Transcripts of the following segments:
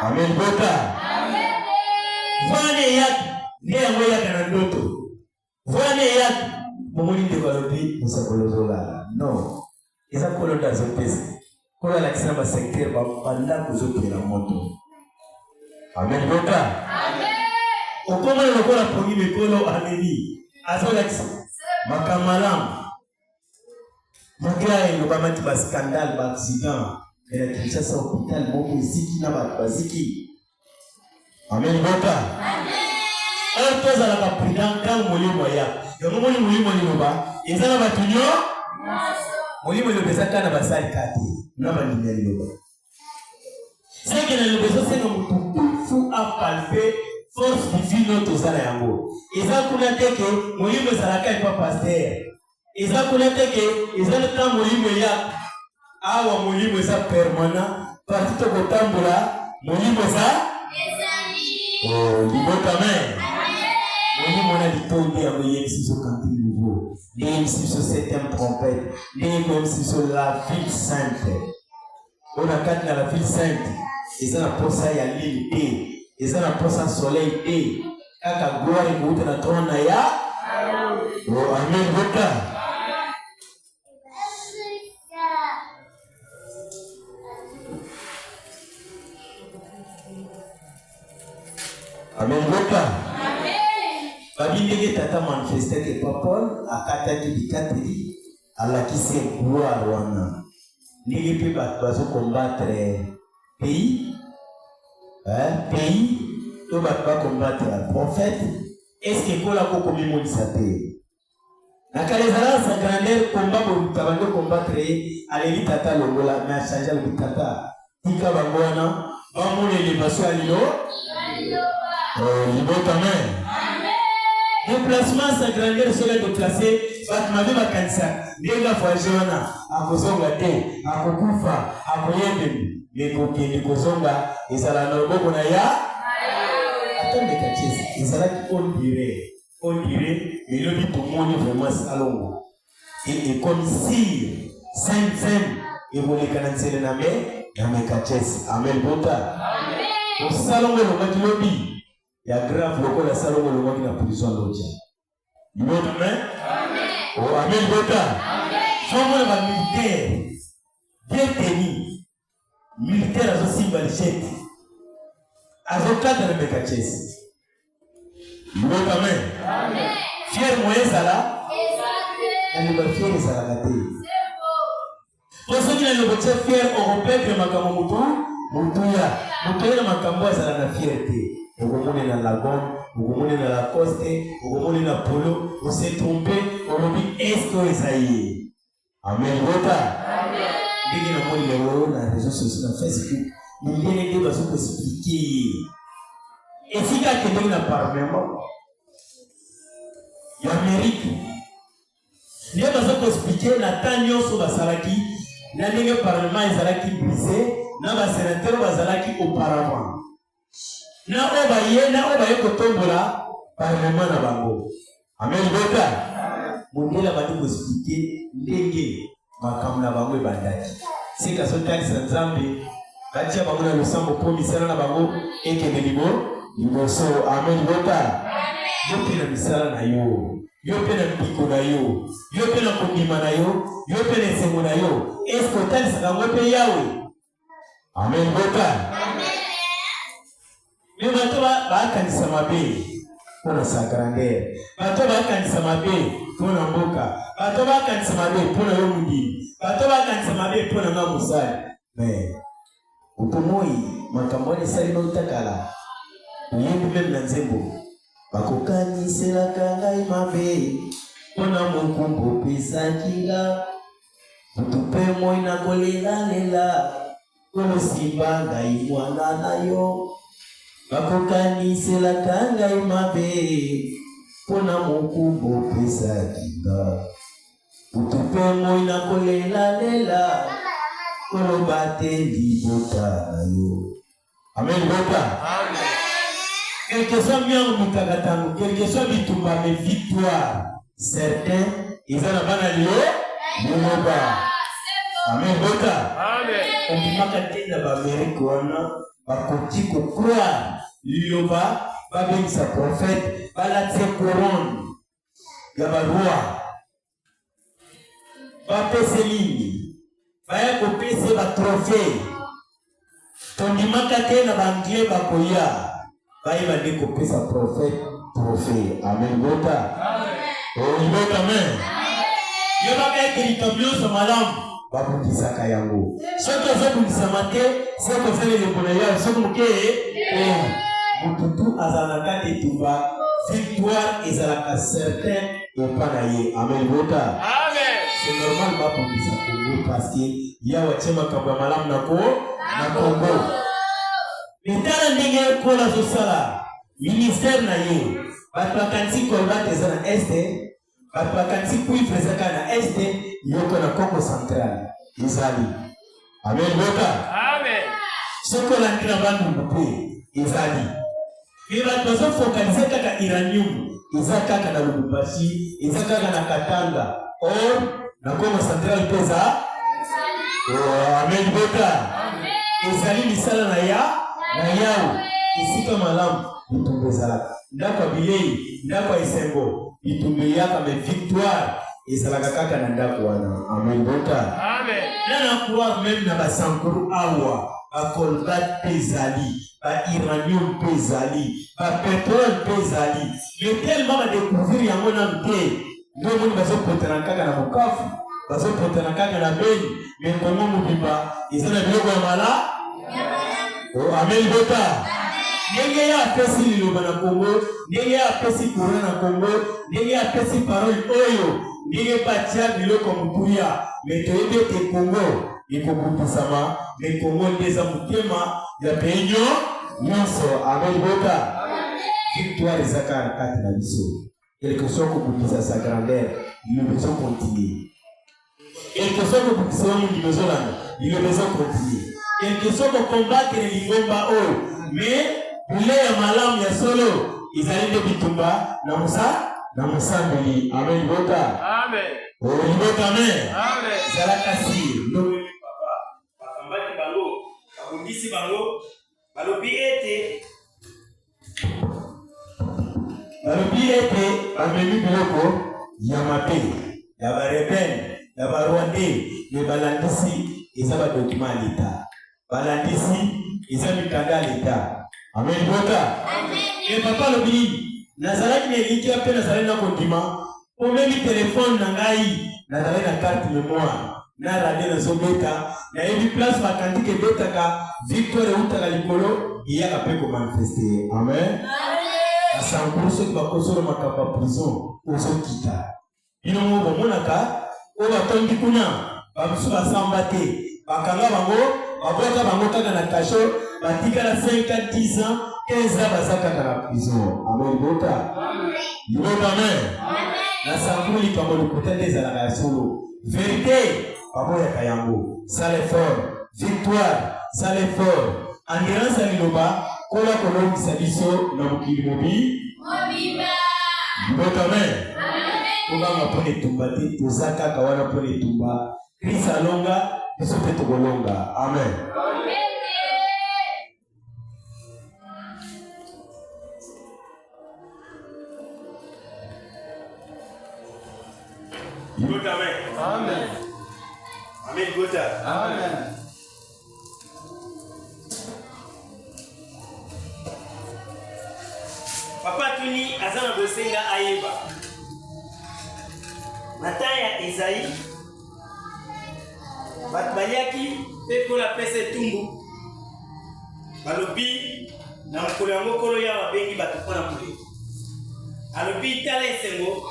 Amen. Bota. Vane yak ne yango yak na ndoto. Vane yak momoni de balobi musakolozola. No. Eza kolonda zopesi. Kola la kisamba secteur banda kuzokela moto. Amen. Bota. Amen. Okoma lokola pongi mikolo ameni. Azola makamalam. Magaya no bamati ba scandale ba accident. Et la Kinshasa hôpital mon ziki na ba baziki. Amen. Bota. Amen. Alors tous à la prudent quand molimo ya. Yo molimo ni ba. Ezala batunyo. Molimo le bezaka na basali kati. Na ba ni ba. C'est que le besoin c'est comme tout fou à palper force divine to sala yango. Eza kuna teke molimo salaka pas pasteur. Eza kuna teke ezala ta molimo ya awa molimo eza permanent parti to kotambola molimo za oh libota mais molimo na litonde ya moyemsi so kanti nouveau moyemsi so septième trompette moyemsi so la ville sainte on a quatre dans la ville sainte eza na posa ya lune te eza na posa soleil te kaka gloire ekuta na trône ya oh amen bota. Amen. Amen. Babindege tata manifesté que Paul a kataki bikateli ala kise gloire wana. Nige pe bato combattre pays pays to bato combattre le prophète. Est-ce que kola ko komi monisa te? Na kalezala sa grandeur combat bo tabando combattre aleli tata longola na changer le tata. Tika bangwana ba mole le baso alilo. Libota amen. Déplacement sa grandeur serait déplacé. Batmabe bakanisa. Ndenga fwajona. Akozonga te. Akokufa. Akoyende. Lekokende kozonga. Ezala na oboko na ya. Attendez kachesi. Ezala ki on dirait. On dirait. Il a dit tout le monde vraiment salongo. Et comme si Saint. Et vous les canancez na me. Yame kachesi. Amen. Bota. Amen. Au salongo le matilobi. Il y a grave le la salon le monde na prison l'autre. Vous amen? Amen. Oh amen bota. Amen. Sommes les militaires. Bien tenus. Militaires à aussi balichette. Avocat de Bekachesi. Vous amen. Amen. Fier moyen sala. Exact. Et le fier sala gâté. C'est beau. Pour ceux qui ne le pas fier européen que makambo mutuya na makambo sala na fierté. Vous avez dans la gomme, vous avez dans la coste, vous avez dans la polo, vous s'est trompé, on a dit est-ce que vous avez amen. Amen. Dès que nous avons les réseaux sociaux, sur Facebook, nous avons des débats pour expliquer. Et si quelqu'un n'a pas même, il y a mérite. Nous avons expliqué la tanio sur la salaki, la ligne parlement est salaki brisé, n'a pas sénateur bazalaki auparavant. Na obaye kotombola parlement na bango. Amen bota. Mondela badi ko expliquer ndenge makamna bango ebandaki. C'est ka sotali sa nzambe batia bango na losambo po misala na bango ekende liboso. Amen bota. Yo pe na misala na yo. Yo pe na biko na yo. Yo pe na kondima na yo. Yo pe na sengo na yo. Est-ce que tali sa bango pe yawe? Amen bota. Mais bato bakanisa mabe pona sa grandeur. Bato bakanisa mabe pona mboka. Bato bakanisa mabe pona yo mundi. Bato bakanisa mabe pona nga musali. Mais utomoi makambo ni sali no utakala. Yembi même na nzembo. Bakokanisela kangai mabe pona mukumbo pesa kinga. Utupe moi na kolela kono simba ngai mwana na yo. Bakokanisela kangai mabe pona mukumbo pesa kinga. Utupe moi na kolela kono bate libota na yo. Amen bota. Amen. Quel que soit bien mutagatango, quel que soit bitumba mes victoires, certains ils en abana lié. Amen. Bota. Amen. Ondimaka tena b'Amérique wana bakoki kokroire liloba babengisa prophète balatie couronne ya baroi bapese nini baya kopesa batrophée tondimaka tena baanglais bakoya bayeba nde kopesa prophète trophée. Amen. Bota. Bota. Amen. Yo bakayekilika nyonso malamu babundisaka yango soki azobundisama te soki osaleleko na yo soki moke mututu azalaka te etumba victoire ezalaka certain epa na ye. Amen. Bota. C'est normal babundisa Congo parce que yawa tie makambo ya malamu na Congo metala ndenge ekola azosala ministère na ye bato bakanisi kolbate eza na este bato bakanisi kuifre ezaka na este yoko na Congo central ezali. Amen. Bota. Soki olandila bandungu mpe ezali me bato bazofokalize kaka iranium eza kaka na Lubumbashi eza kaka na Katanga or na Congo central mpe eza. Amen. Bota. Ezali misala na yawo esika malamu bitumba ezalaka ndako ya bilei ndako ya esengo bitumba eyaka me victoire ezalaka kaka na ndako wana. Amen. Bota. Nana croire même na basankuru awa bakolbat mpe ezali bairanium mpe ezali bapetrole mpe ezali me tellement badécouvrir yango nanu te nde omoni bazopotana kaka na Bukavu bazopotana kaka na Beni me Kongo mobimba eza na biloko ya mala. Amen. Bota. Ndenge ya apesi liloba na Congo ndenge ya apesi courant na Congo ndenge ya apesi parole oyo ndenge batia biloko mutuya me toyebi ete Congo ekobundisama me Congo nde eza motema ya penyo nyonso. Amen. Bota. Victoire ezaka na kati na biso quelque soit kobundisa sa grandeur liloba ezokontinue quelque soit kobundisa yo mundi bezolanda liloba ezokontinue quelque soit kokombattre lingomba oyo me bule ya malamu ya solo ezali nde bitumba na mosambeli. Amen. Bota. Bota. Amen. Zalaka sir ndongo papa bakambaki bango babundisi bango balobi ete bamemi biloko ya mabe ya barebele ya barwande me balandisi eza badokima ya leta balandisi eza mikanda ya leta. Amen. Bota. Papa lobi nazalaki na eliki ya mpe nazalaki na kondima omemi telefone na ngai nazalaki na carte mémoire na radio nazobeta nayebi place bakandiki ebetaka victoire eutaka likolo eyaka mpe komanifeste. Amen. Asankuru soki bakozolo makambo ya prison ozokita bino mo bomonaka oyo batondi kuna bamosusu basamba te bakanga bango baboka bango kaka na kasho batikala 5 ans 10 ans 15 ans baza kaka na prison. Amen. Bota. Bota. Amen. Nasankuru likambo lokuta nde ezalaka ya solo vérité baboyaka yango sala effort victoire sala effort endurance ya liloba kola kolongisa biso na mokili mobimba. Bota. Amen. Kobanga mpona etumba te toza kaka wana mpona etumba Kristo alonga biso mpe tokolonga. Amen. Bota. Amen. Amen. Bota. Amen. Papa tuni azana bosenga ayeba mataya Esaïe batbayaki pe kola pese tumbu balobi na mokolo yango kolo ya babengi bato mpona mole alobi tala esengo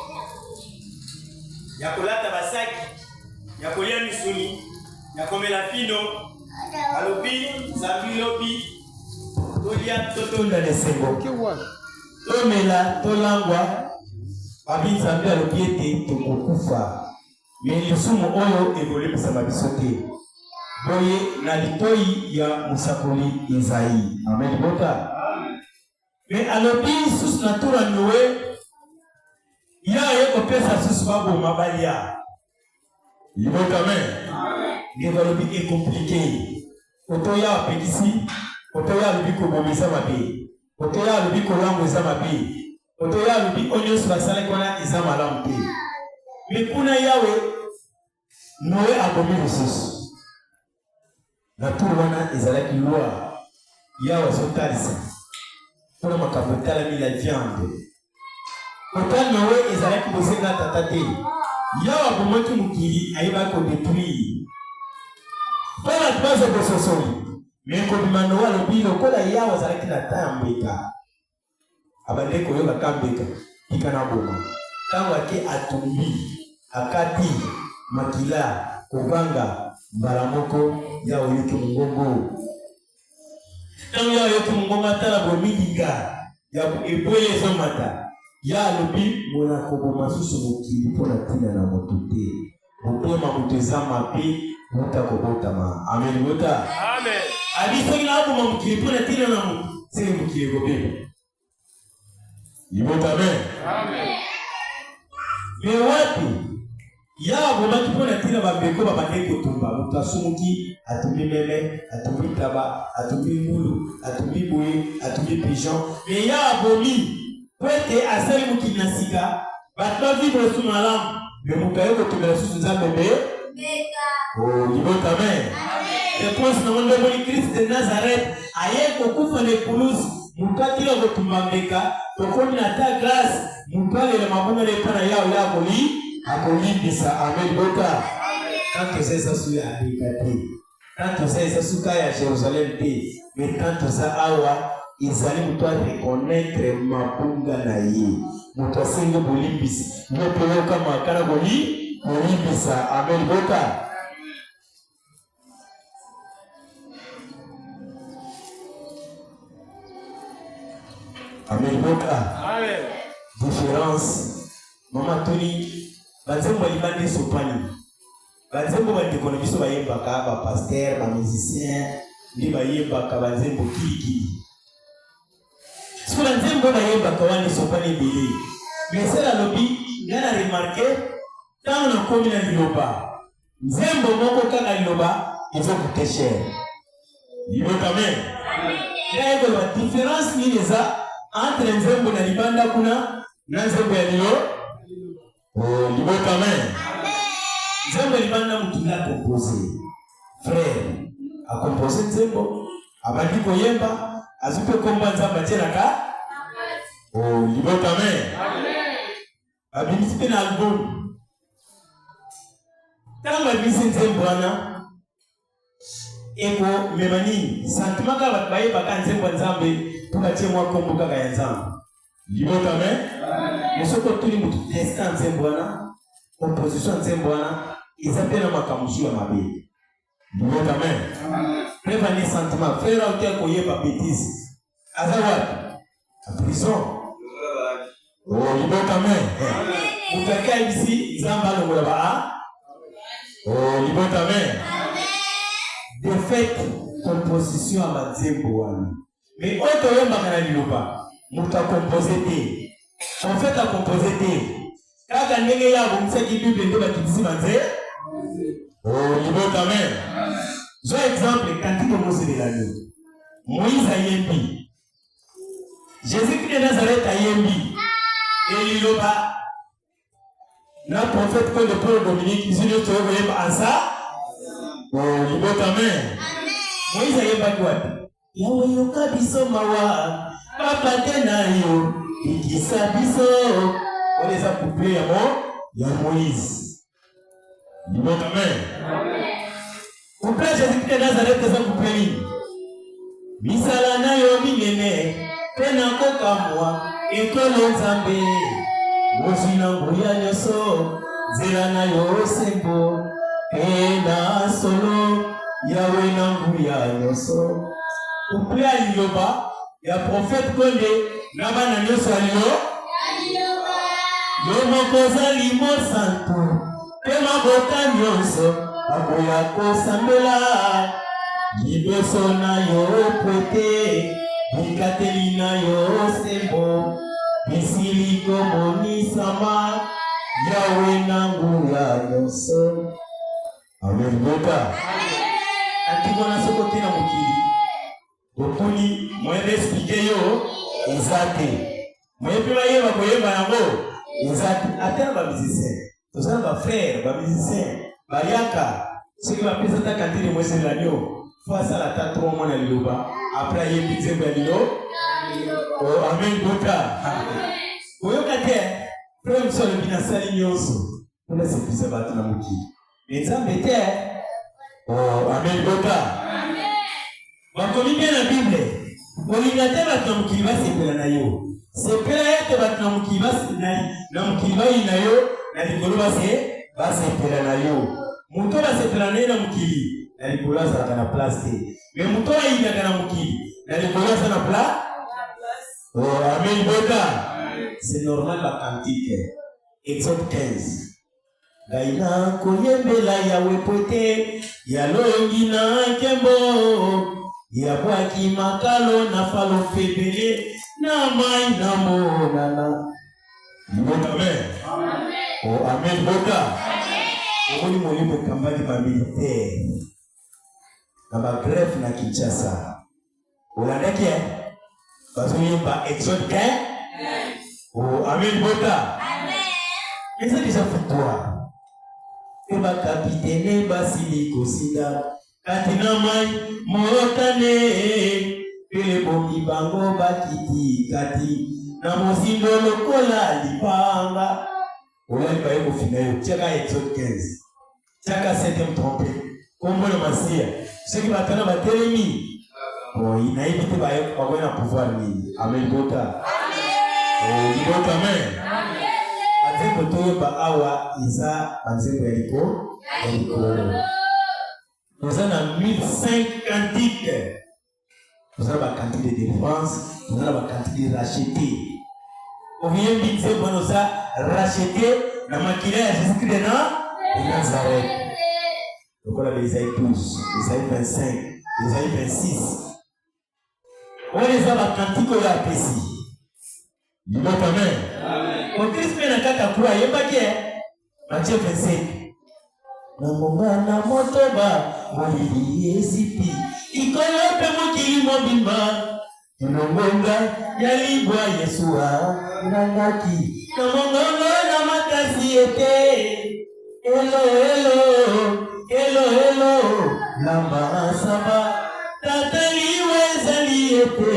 ya kolata basaki ya kolia misuni ya komela fino alobi zambi lobi tolia totonda lesengo tomela tolangwa babi nzambe alobi ete tokokufa me lisumu oyo ekolemisama biso te boye na litoi ya mosakoli Esaïe. Amen. Bota. Me alobi susu na tura noe ya ye kopesa susu baboma balia. Bota. Amen. Développer est compliqué. Otoya apekisi, otoya lubi kobomisa mabe. Otoya lubi kolango eza mabe. Otoya lubi onyo swasale kona eza malamu te. Mais kuna yawe Noé a commis le sens. La tour wana ezalaki loi. Yawe sotalisa. Pour ma capitale mi la viande. Pourtant Noé ezalaki bosenga tata te. Yawe bomaki mukili ayeba ko détruire. Para tbazo bososoli. Mais ko bimano walo bilo kola yawe ezalaki na tambeka. Abande ko yoka kambeka. Ikana boma. Tango ake atumbi, akati makila kubanga baramoko ya oyuki mungongo. Tango ya oyuki mungongo atala bomidinga ya ebwele zomata. Ya lobi mona kobo masusu mukili pona tina na motote. Mutema mutezama pe muta kobotama. Amen muta. Amen. Abiso ina hapo mukili pona tina na mutu. Sile mukili gobebe. Yimota amen. Amen. Mais wapi ya bomaki pona tina babeko babande kotumba mutasumuki atumbi meme atumbi taba atumbi mulu atumbi boye atumbi pigeon mais ya bomi kwete asali mukinasika batwa vivre sous malamu mais mukayo kotumela susu nzambe meka oh libota amen. Réponse na monde boni Christ de Nazareth aye kokufa ne kulusi mukatila kotumba meka tokoni na ta grâce mukale le mabuna le pana yao ya boli akolibisa amen bota. Quand tu sais ça sous ya abikati, quand tu sais ça sous ya Jérusalem te, mais quand tu sais awa izali muto reconnaître mabunga na ye muto singe bolibisi muto yoka makana bolibisa amen bota. Amen bota. Amen. Différence Mama Tony banzembo libande sopani banzembo bandeko na biso bayembaka ba pasteur ba musicien ndi bayembaka banzembo kiki sikola nzembo bayembaka wani sopani bili mais c'est la lobby ngana remarquer tant na komi na liloba nzembo moko kaka liloba izo coûter cher libota amen. Amen. La différence ni eza entre nzembo na libanda kuna na nzembo ya lilo. Oh, libota amen. Nzembo libanda mutula composé. Frère, a composé nzembo, abandi koyemba, azupe komba nzamba tieraka. Oh, libota amen. Abimisipe na album. Tamba bisi nzembo ana eko memani sentiment ka baye baka nzembo nzambe tukatie mwa kombo kaka ya nzambe. Libota amen. Mesoko tuli mutu destin nzembo ana composition nzembo ana izapena makamusu ya mabe. Libota amen. Prévenir sentiment frère auteur koyeba bêtise azawa a prison. Oh libota amen. Mutaka ici nzamba longola ba. Oh libota amen. De fait composition à nzembo wana mais auto yomba kana liloba muta composer te en fait à composer te kaka ndenge ya bomsaki bible ndo bakitisi manze. Oh libota amen. Zo exemple kantika Mose de l'agneau Moïse ayembi Jésus-Christ de Nazareth ayembi et liloba na prophète que le Paul Dominique ici nous trouvons ensa. Oh libota amen. Moïse ayemba quoi yawe yoka biso mawa papa tena yo ikisa biso oleza couple ya Moïse. Libota amen. Couple Jésus-Christ de Nazareth eza couple nini misala na yo minene pena kokamwa ekolo nzambe mozina nguya nyoso nzela na yo sembo pena solo yawe na nguya nyoso. Couple ya liloba ya prophète konde na bana nyoso alilo yo moko zali mo santo pe mabota nyonso akoya kosambela liboso na yo pwete bikateli na yo sembo bisiliko monisama yawe na nguya nyonso. Amen. Boka. Atikona soko tena mukili. Okuni mwende expliquer yo exacte. Mwepe baye bakoyemba yango exacte. Atena ba musicien. Tosana ba frère, ba musicien. Baliaka. Ce qui va présenter à Kantine Moïse de l'agneau. Face à la tête, 3 mois dans le loba. Après, il y a une petite belilo. Oh, amen, Boka. Oyo kate, frère, sur le binasali nyoso. On a cette piste à battre dans le mouki. Mais ça m'était. Oh, amen, Boka. On connaît bien la Bible. On y a des bâtiments qui va se faire nayo. C'est que les bâtiments qui va se nayo, la rigolo va se faire nayo. Muto la seplane na mukili na likola za kana place mais muto aina kana mukili na likola za na place. Oh, amen. Boka. C'est normal la cantique. Exode 15. Gaina koyembela yawe pote ya longi na kembo ya bwaki makalo na falo pebele na mai na monana. Amen. Oh, amen. Boka. Oli molimo kambali ba militaire na ba greffe na Kinshasa. Olandaki bazoyemba Exode 15. Oh, amen. Boka. Amen. Et c'est déjà pour toi. Et ba capitaine basili kosinda katina mai motane pele bomi bango bakiti kati na mosindo lokola lipanga. Olai ba yebo finayo tiaka Exode 15. Tiaka 7e trompé. Kombo le Masia. Ceux qui battent ba telemi. Bon, il n'a évité ba yebo ba bona pouvoir ni. Amen. Boka. Amen. Oh, Boka. Amen. Amen. Azeko toyo ba awa isa azeko yaliko. Nous avons 1005 cantiques. Nous avons la quantité de défense, nous avons la quantité de racheter. On vient de dire que nous avons racheté la maquinaire à Jésus-Christ de Nazareth. Donc on a les Isaïe 12, Isaïe 25, Isaïe 26. On les a la quantité qu'on a appréciée. Dis-moi Amen. Quand Christ met la carte à quoi, il n'y a pas qui est Matthieu 25. Namongana motoba malili esipi ikoyo pe mokili mobimba inongonga yalibwa Yesua nangaki namongongo na makasi ete elo elo elo elo lama saba tataliwe zali ete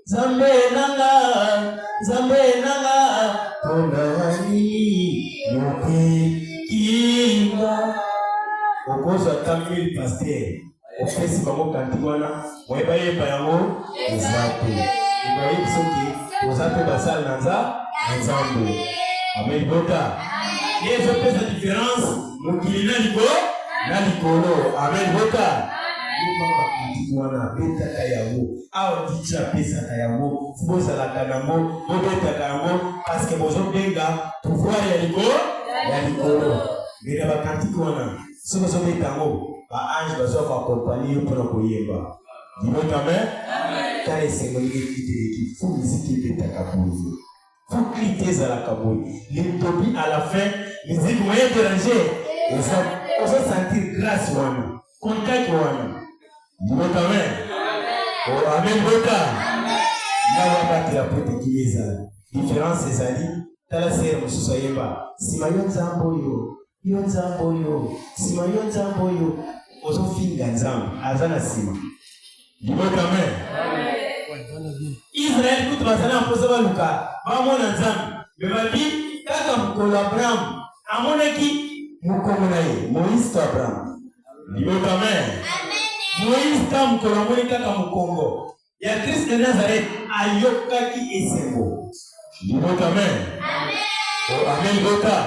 zambe nanga tonani yote Kinga okozo atamili pasteur ofesi bango kantiwana moyeba yeba yango ezate ibayi soki ozate basal nanza nzambe. Amen. Boka. Yezo pesa différence mokili na likolo. Amen. Boka. Yeba kantiwana beta kayango awo dicha pesa kayango boza la kanamo bobeta kayango parce que bozo benga pouvoir ya likolo. Mais la cantique on a ce que sont les tango ba ange ba zo accompagner pour la koyemba. Dis-moi Amen. Car les symboliques qui font musique de ta kabouille. Faut cliquer sur la kabouille. L'utopie à la fin, musique moyen déranger. On se sentir grâce wana. Contact wana. Dis-moi Amen. Oh Amen Boka. Na wakati la pote kieza. Différence ezali tala sere mususoyemba. Sima yonzambo yo ozofinga nzambo azana sima. Dis-moi Amen. Israël kutu bazana mposa baluka bamona nzambo bebabi kaka mukolo Abraham amonaki mukongo na ye Moïse to Abraham. Dis-moi Amen. Moïse ta mukolo amoni kaka mukongo ya Christ de Nazareth ayokaki esengo. Dis-moi Amen. Oh, Amen. Boka.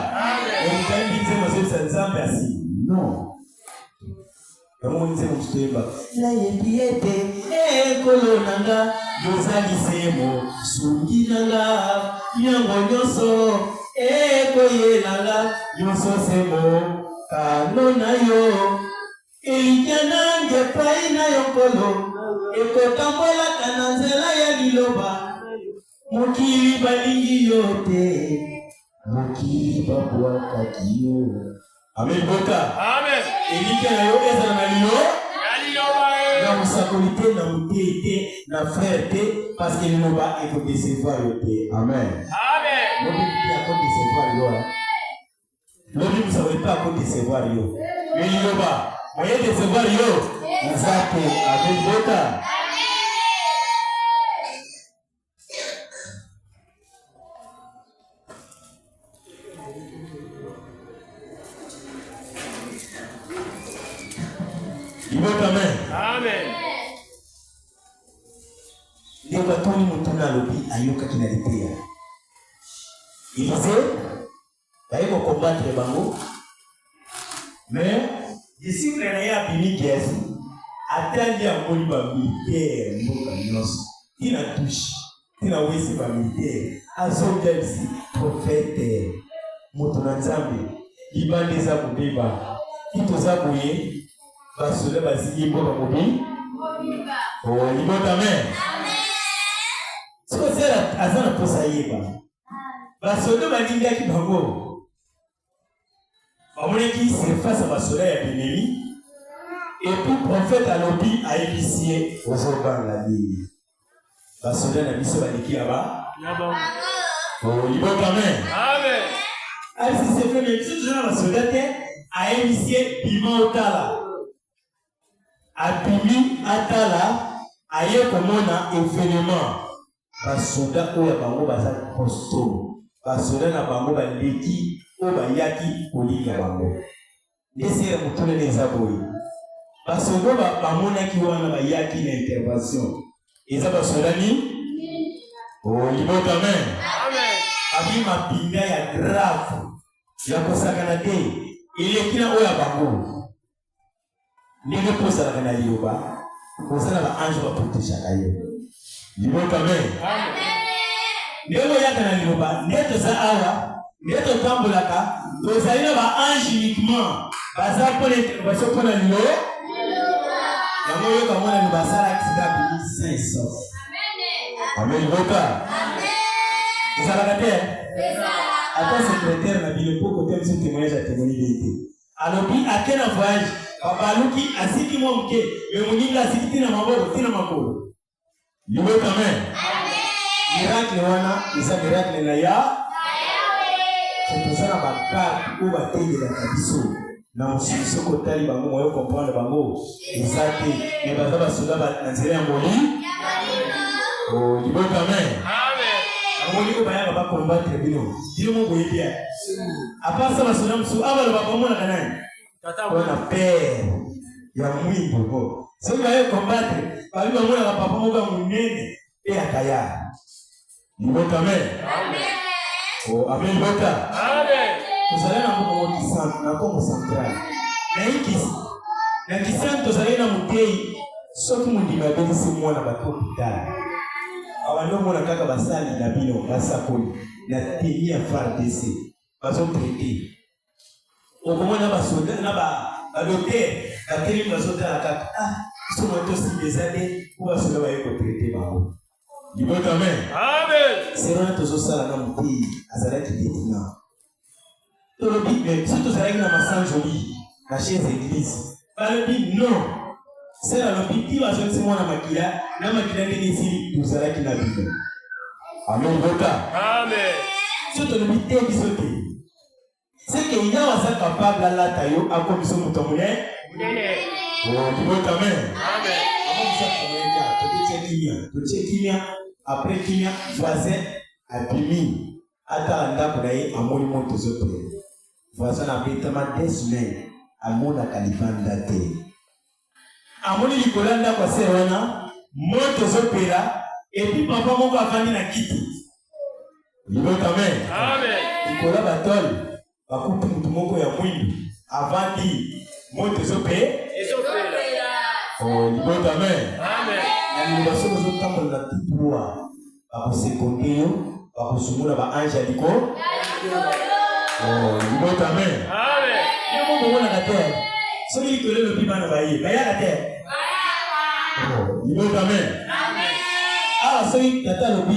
Non. Comment on dit ça? La yebiete, kolonanga, yozalisemo, sunginanga, yangonyoso, koyelanga, yososemo, kanonayo, elikanange paina yokolo, ekotambola kananzela ya liloba, mokili balingi yote. Moki babwa kakiyo. Amen. Bota. Amen. Elike na yo eza na lilo. Na musakolite na mutete na frère te parce que le noba il faut décevoir yo te. Amen. Amen. Lobi qui a quoi décevoir yo. Lobi vous savez pas quoi décevoir yo. Mais le noba moyen décevoir yo. Exact. Amen. Bota. Amen. Les bâtons nous à l'objet ayoka qui n'a été. Il disait, il va combattre les bangos. Mais, ici, il y a un Binikias, attendu à mon militaire, il a touché, il a oué ses militaires, à son ici, prophète, Motonanzambe, il va les abouber, il vous abouiller. Basule basi yimbo bamobi. Oh, yimbo amen. So sera azana posa yeba. Basule balinga ki bango. Bamone ki surface basule ya benemi. Et puis prophète alobi a initié aux organes la vie. Basule na biso baliki aba. Oh, yimbo amen. Amen. Alors si c'est vrai mais si tu as basule a initié Bima Otala. Abimi atala aye komona événement basoda oya bango baza posto basoda na bango baleki o bayaki kolinga bango ndesere mutune neza boyi basoda bamonaki wana bayaki na intervention eza basoda ni o libota amen abi mapinga ya grave ya kosakana te elekina oya bango. N'est pas ça la canalioba. Pour ça la ange va protéger chaque aïe. Dis-moi quand même. N'est pas ya canalioba. N'est pas ça awa. N'est pas tambolaka. Donc ça y est va ange uniquement. Baza pour les baza pour la lio. La moyo comme on a le basala qui s'est appelé 500. Amen. Amen. Voka. Amen. Ça la gâte. Attends secrétaire na bile pour côté monsieur témoignage à témoigner. Alors puis à quel voyage? Babaluki asiki mwamke, memuninga asiki tina maboko, tina makolo. Yume amen. Miracle wana, isa miracle na ya. C'est pour ça la bakar, ou batenge la kabiso. Na msubiso kotali bango, moyo comprendre bango. Isate, nebaza basoda banzere ya moli. Oh, yume amen. Amoni ko bayanga ba combattre bino. Dilo mo boyebia. Apasa basoda msu, abalo bakomona kanani. On a peur. Il y a mwimbo bo. Si vous allez combattre, par exemple, on a papa moga munene et akaya. Niveau amen. Amen. Oh, amen bota. Amen. Vous allez na mo kisantu na ko central. Na kisantu vous allez na mutei. Soki mundima besi mwana bato hospital. Abando mona kaka basali na bino basakoli na teni ya FARDC. Bazo traiter. Au moment où basoda na ba docteur akeli basoda akaka so moto si des années pour basoda ba yeko traiter bango. Dibo amen. Amen. C'est là toujours ça na muti azala ki détina. To le dit mais si to zala na masan joli na chez église. Ba le dit non. C'est là le dit va sortir moi na makila ni ici to zala ki na bible. Amen bota. Amen. Si to le dit te bisote. C'est qu'il y a un capable à la taille à comme son mouton. Oh, tu veux quand même. Amen. Après Kimia, voisin Abimi, Atalanda Kodaï, à mon mot de ce pays. Voisin a pris tellement des semaines à mon Akalibanda Té. À mon Nicolanda Passerona, mot de ce pays et puis papa mon va venir à Kitty. Tu veux quand même. Amen. Nicolas Batol. Bakupu mtumoko ya mwindu avandi moto zope oh libota amen amen na libaso zo tambo na tipua bakosekondeyo bakosumula ba ange aliko oh libota amen amen yo mo mona kate so ni tole lo bibana baye baya kate oh libota amen amen ah so ni tata lo bi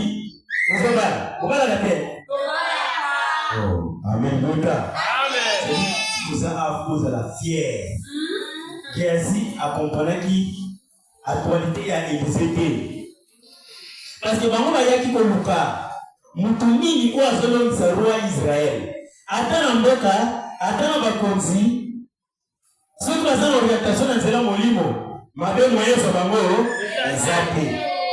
kate oh amen bota amen. Vous avez Pierre. Qui ainsi accompagnait l'actualité à l'Élysée. Parce que bango bayaki koluka mutu mingi ko azolongisa roi Israël. Ata na mboka, ata na bakonzi, soki baza na orientation na nzela molimo, mabe moyen za bango ezate.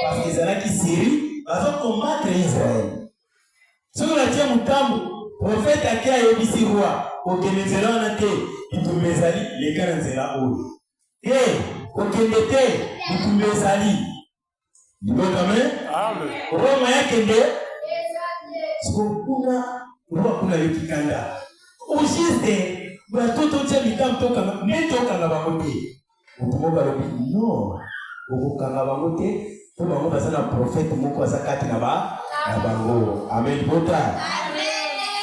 Parce que ezalaki Syrie, bazo combattre Israël. Soki batia mutambu, prophète akia ayebisi roi, okende nzela wana te, bitumba ezali leka na nzela oyo. Okende te, bitumba ezali. Amen. Roma yakende kuna yokikanda. Ujiste batoto tya mitam toka netoka na bango te. Mutumo balobi no. Okukanga bango te, to bango baza na prophète moko aza kati na bango. Amen. Bota.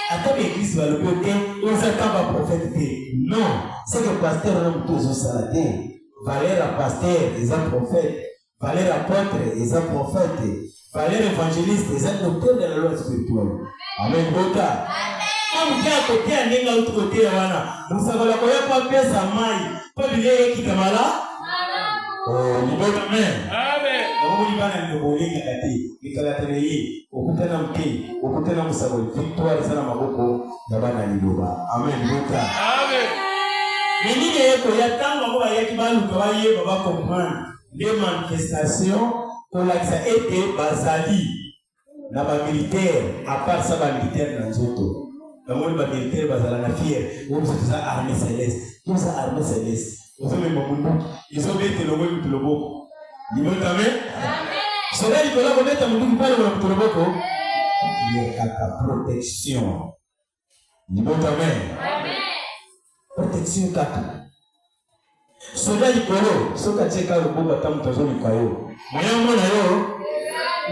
Ata l'église balobi te, oza kamba prophète te. Non, c'est que pasteur na mutu ezosala te. Valère pasteur, eza prophète. Valère apôtre, ils ont prophète. Valère évangéliste, ils ont docteur de la loi spirituelle. Amen. Bota. Comme qui a côté à n'enga autre côté wana. Nous savons la koya pas pesa mai. Pas bilé qui kamala. Oh, ni bota amen. Amen. Nous ni bana ni bolinga kati. Nikalatereye. Okutana mke. Okutana musaboli. Victoire sana maboko. Yabana ni loba. Amen. Bota. Amen. Menine yeko ya tango ko bayaki balu ko baye baba comprendre. Les manifestations pour l'accès été basali na ba militaire à part ça ba militaire na nzoto na moni ba militaire basala na fier on se ça armée céleste tout ça armée céleste on se met mundu ils ont bête le mot tuloboko ni bon amen cela il doit mettre mundu pale kwa tuloboko il y a ta protection ni bon amen protection kaka soda likolo soka cheka lububa tamutazo likayo moyo mona yo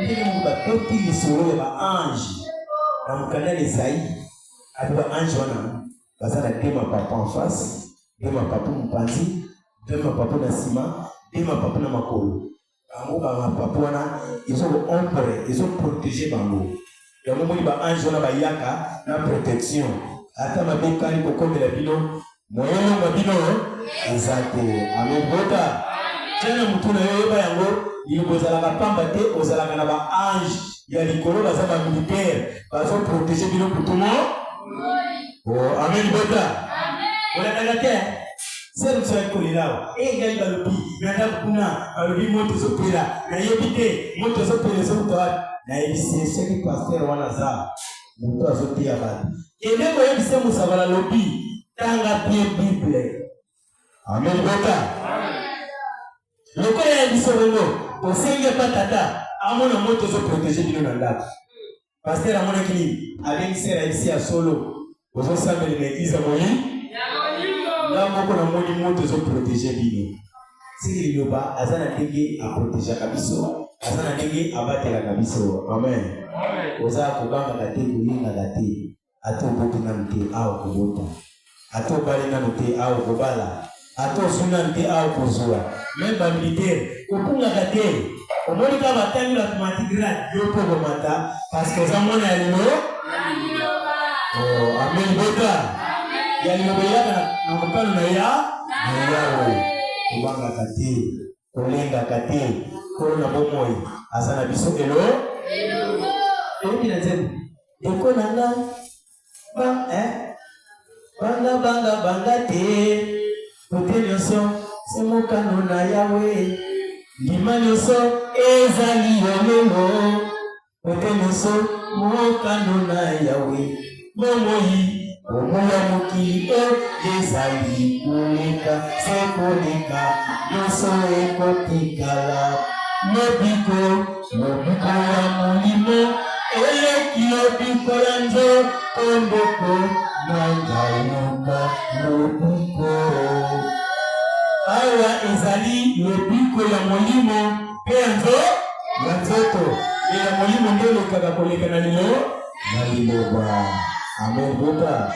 ndine mbatoti lisoro ya ange na mukana Isaïe aba ange wana bazana tema papa en face tema papa mpanzi tema papa na sima tema papa na makolo bango ba papa wana ils ont ombre ils ont protégé bango ya mo ba ange wana bayaka na protection ata mabekani kokomela bino moyo mabino exacte. Amen. Bota. Tena mutuna yoyeba yango yibozala ka pamba te ozala kana ba ange ya likolo baza ba militaire bazo protéger bino putumo. Oh, amen. Bota. Amen. Wala dagate. Sero tsa ko lilao. Ngai balobi nanda kuna balobi moto zopela na yebite moto zopela zo mutawa na yebise seki pasteur wana za moto azotia ba. Ende ko yebise musabala lobi tanga pie Bible. Amen. Bota. Lokola ya bisongo, osenge patata, amona moto zo protéger bino na ndako. Pasteur amona kini, avec sera ici à solo. Ozo sambeli l'église moyi. Là moko na moni moto zo protéger bino. Siri loba azana ndenge a protéger kabiso, azana ndenge abatela kabiso. Amen. Oza kubanga katengo yinga gati. Ato boto na mte au kubota. Ato bali na mte au kubala. Ato sunante au kuzua. Même ba militaire, opunga kate. Omoni ka batangi la tomatigrade yo pogo mata parce que zamona ya lino. Oh, amen bota. Amen. Ya lino yaka na mkano na ya. Yawo. Kubanga kate, kolenga kate, korona bomoi. Asana biso elo. Elo. Ebi na zebu. Eko nanga. Banga te. Potenyoso, c'est mon canon à Yahweh. Limanyoso, ezali yolelo. Potenyoso, mon canon à Yahweh. Momoyi, omoya mokili ezali koleka, sekoleka, yoso ekotikala. Lobiko ya molimo, eleki lobiko ya nzo, kondoko, nangayoka, lobiko. Awa ezali lobiko ya molimo pe nzo ya nzoto ya molimo ndio lekaka koleka na lilo na liloba. Amen. Bota.